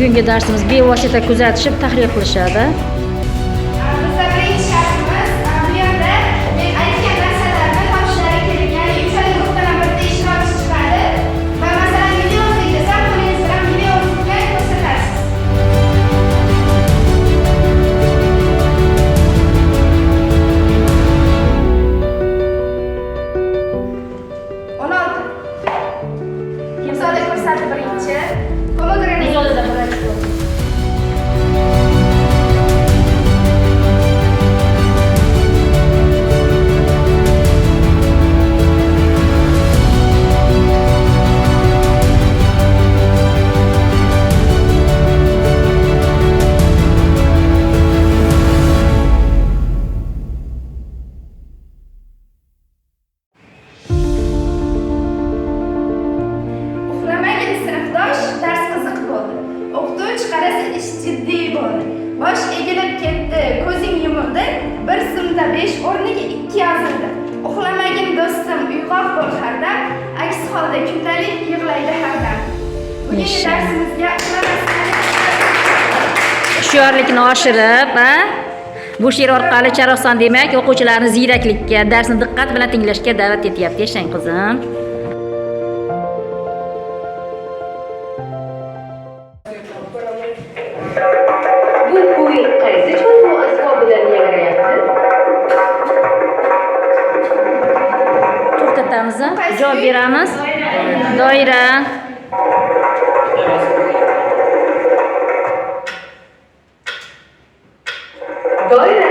bugungi darsimiz bevosita kuzatishib tahlil qilishadi. Bizda birinchi shartimiz bu yerda men aytgan narsalarni topishlari kerak. Ya'ni uchala nuqtadan birda ishtirokchi chiqadi va masalan videoga desam, qo'lingiz bilan videoga ko'rsatasiz. Kimsoda ko'rsatdi birinchi. Pomogranit. Uxlamagan sinfdosh dars qiziq bo'ldi. O'qituvchi qarasa ish jiddiy bo'ldi. Bosh egilib ketdi, ko'zing yumildi. Bir simda 5 o'rniga 2 yozildi. Uxlamagin do'stim, uyg'oq bo'l hardam. Aks holda kundalik yig'laydi hardam. Bugungi darsimizga Hushyorlikni oshirib, bu she'r orqali Charoqson demak o'quvchilarni ziyraklikka, darsni diqqat bilan tinglashga da'vat etyapti. Yashang qizim. Bu kuy qaysi cho'lqin asbobidan yangrayapti? To'xtatamiz, javob beramiz. Doira. Doira.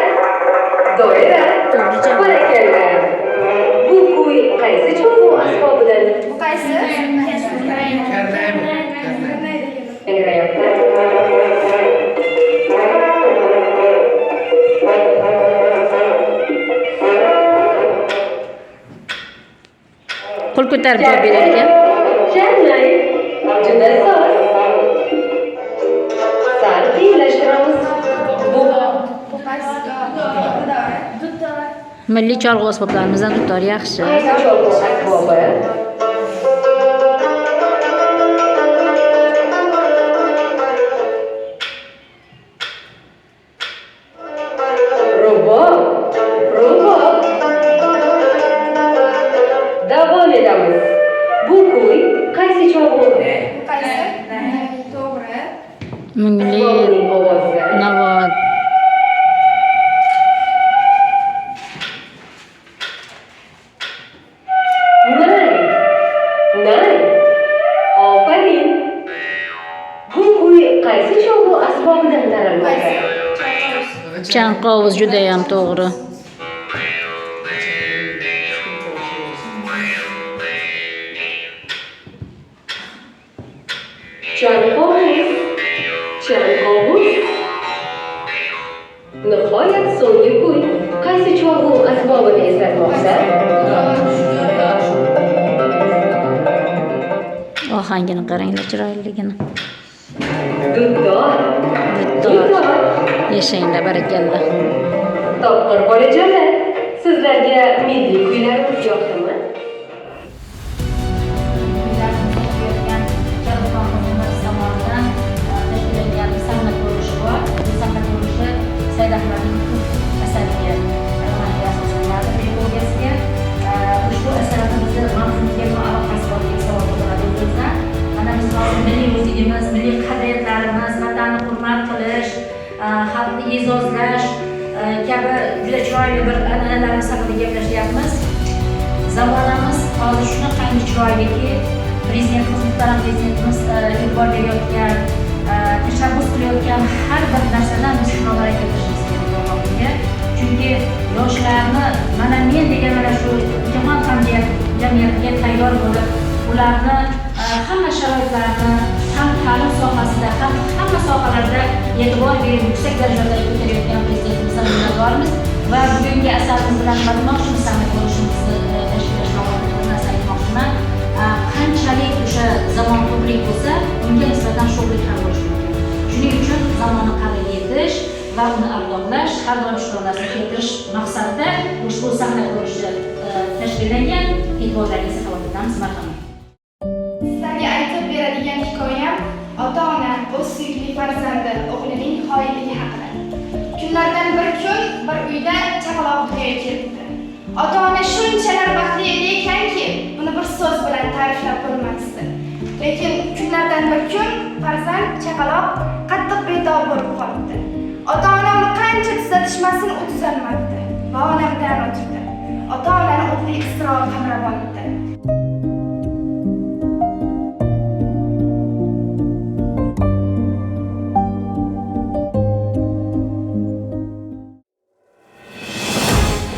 Doira. To'g'ri javob. Barakalla. Bu kuy qaysi cho'lqin asbobidan Bu qaysi? yangrayapti? Qo'l ko'tarib javob berar ekan. Jaranglar. Juda soz. Sal qiyinlashtiramiz. Bu qaysi? Dutor. Milliy cholg'u asboblarimizdan dutor yaxshi. qaysi cho'lqin asbobi? Rubob. Rubob. Davom etamiz. Bu kuy qaysi cho'lqin? Qaysi? To'g'ri. Milliy Bobning ovozi. navot. Nay. Ofarin. Bu kuy qaysi cho'lqin asbobidan taralmoqda? Chanqovuz juda ham to'g'ri. Chanqovuz. Chanqovuz. Nihoyat so'nggi kuy qaysi cho'lqin asbobini eslatmoqda? Ohangini qaranglar, chiroyligini. Dutor. Dutor. Yashanglar, barakalla. Topqir bolajonlar, sizlarga milliy kuylarimiz yoqdimi? Milliy qadriyatlarimiz, vatanni hurmat qilish, xalqni e'zozlash kabi juda chiroyli bir an'analarimiz haqida gaplashyapmiz. Zamonamiz hozir shunaqangi chiroyliki, prezidentimiz, muhtaram prezidentimiz e'tibor berayotgan, tashabbus qilayotgan har bir narsadan biz shunaqalar keltirishimiz kerak bo'lmoqda. Chunki yoshlarni mana men degan mana shu jahon jamiyatiga tayyor bo'lib, ularni hamma sharoitlarni ham ta'lim sohasida ham hamma sohalarda e'tibor berib yuksak darajalarga ko'tarayotgan prezidentimizdan minnatdormiz va bugungi asarimiz bilan Madmoqchi sammit bo'lishimizni tashkillashmoqda narsa aytmoqchiman. Qanchalik o'sha zamon ko'prik bo'lsa, unga nisbatan sho'xlik ham bo'lishi mumkin. Shuning uchun zamonni qadriga yetish va uni ardog'lash, har doim shu narsani keltirish maqsadida ushbu sahna ko'rishi tashkillangan. E'tiborlaringizni talab etamiz. Marhamat. Sizlarga aytib beradigan hikoyam ota-ona o'z suyukli boyligi haqida. Kunlardan bir kun bir uyda chaqaloq dunyoga kelibdi. Ota-ona shunchalar baxtli edi ekanki, buni bir so'z bilan ta'riflab bo'lmasdi. Lekin kunlardan bir kun farzand chaqaloq qattiq betob bo'lib qolibdi. Ota-ona uni qancha tuzatishmasin, u tuzalmadi va onamdan o'tibdi. Ota-onani o'tli iztirob qamrab olibdi.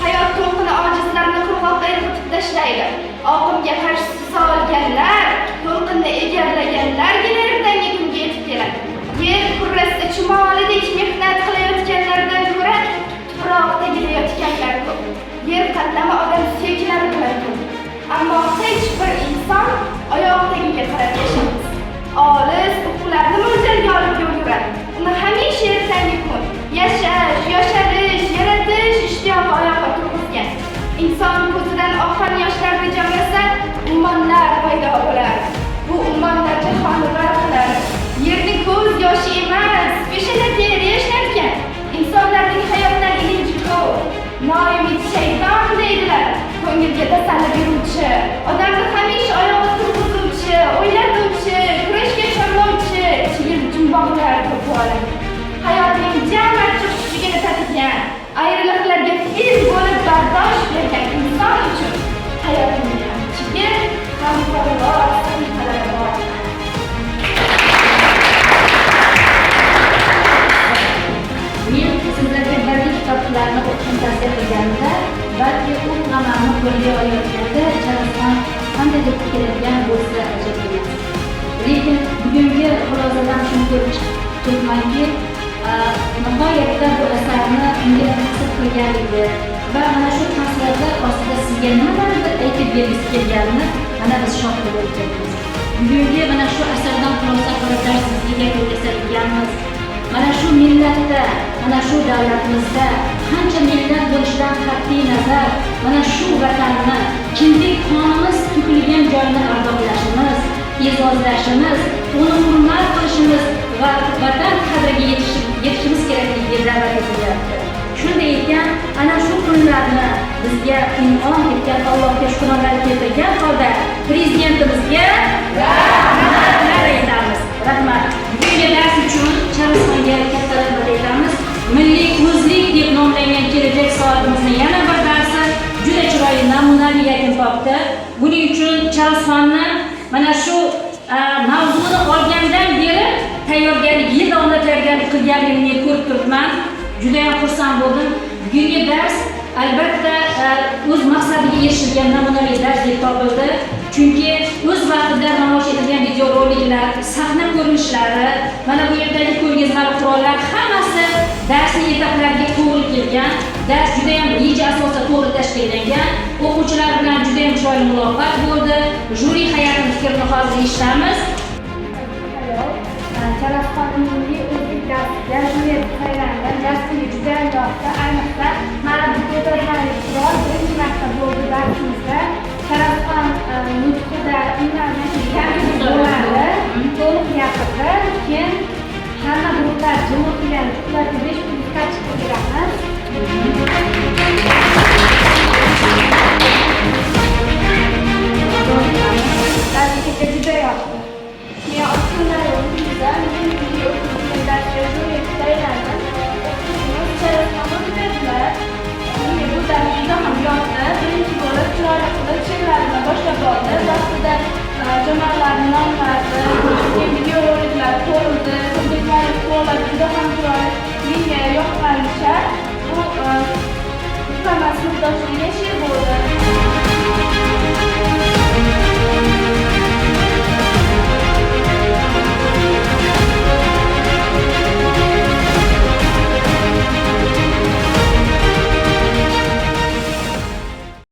Hayot to'lqini ojizlarni qurg'oqqa irg'itib tashlaydi. Oqimga qarshi solganlar, to'lqinni egallaganlargina ertangi kunga yetib keladi. Yer kurrasida chumolidek mehnat qilayotganlardan ko'ra tuproq tagida yotganlar ko'p. Yer qatlami odam suyaklari bilan to'ldi. Ammo hech bir inson oyoq tagiga qarab yashamas. Olis ularni mo'ljalga olib yuradi. Uni hamisha ertangi kun yashash, yosharish, yaratish ishtiyoqi oyoqqa turg'izgan. Inson ko'zidan oqqan yoshlarni jamlasa, ummonlar paydo bo'ladi. Bu ummonlar jahonni g'arq qiladi. Yerni ko'z yoshi emas, peshona teri yasharkan, insonlarning hayotdan ilinji ko'p. Noumid shayton deydilar. Ko'ngilga tasalli beruvchi, odamni hamisha oyog'i turg'izuvchi, o'ylatuvchi, kurashga chorlovchi, chigil jumboqlar ko'p bo'ladi. Hayotning jami cho'chishigini tatigan, ayriliqlarga tez bo'lib bardosh bergan inson uchun hayotning ham chigil, ham parvoz sahifalari bor. Men sizlarga bir kitoblarni o'qishni tavsiya qilganimda, balki u amalni qo'lga olayotganda charxon qandaydir keladigan bo'lsa ajab emas. Lekin bugungi xulosadan shuni ko'rib chiqibmanki, nihoyatda bu asarni unga ta'sir qilganligi va mana shu ta'sirlar ostida sizga nimalardir aytib bergisi kelganini mana biz shohid bo'lib ketdik. Bugungi mana shu asardan xulosa qilib sizga ko'rsatib ekanmiz. Mana shu millatda, mana shu davlatimizda qancha millat bo'lishidan qat'iy nazar, mana shu vatanni, kindik qonimiz to'kilgan joyini ardoqlashimiz, e'zozlashimiz, uni hurmat qilishimiz va vatan qadriga yetishimiz kerakligiga da'vat etilyapti. Shunday ekan, ana shu kunlarni bizga in'om etgan Allohga shukronlar keltirgan holda prezidentimizga rahmatlar aytamiz. Rahmat. Bugungi dars uchun Charlstonga katta rahmat aytamiz. Milliy ko'zlik deb nomlangan kelajak soatimizni yana bir darsi juda chiroyli namunali yakun topdi. Buning uchun Charlstonni mana shu mavzuni olgandan beri tayyorgarlik, yil davomida tayyorgarlik qilganligini ko'rib turibman. Juda ham xursand bo'ldim. Bugungi dars albatta o'z maqsadiga erishilgan namunali dars deb topildi. Chunki o'z vaqtida namoyish etilgan videoroliklar, sahna ko'rinishlari, mana bu yerdagi ko'rgazmali qurollar hammasi darsning etaklariga to'g'ri kelgan. Dars juda ham reja asosida to'g'ri tashkillangan. O'quvchilar bilan juda ham chiroyli muloqot bo'ldi. Juri hay'atining fikrini hozir eshitamiz. Charlston milliy o'zbek darsida juri saylangan darsiga juda ham yoqdi. Ayniqsa mana bu fotografiya qurol birinchi marta bo'ldi darsimizda. Charlston nutqida imlanish bo'ladi. To'liq gapirdi. Keyin hamma guruhlar jim o'tirgan, ularga 5 minutga chiqib beramiz. Darsiga juda yoqdi. Men oshxonada o'qiyman, men o'quvchilar darsga juri saylandim. O'quvchimiz Charlston dedilar. Menga bu dars juda ham yoqdi. Birinchi bo'lib chiroyli qilib she'rlarini boshlab oldi. Vaqtida jamoalarning nomlari, videoroliklar ko'rildi. Ko'rgazmali qurollar juda ham chiroyli. Menga yoqqanicha bu hamma sinfdoshlariga she'r bo'ldi.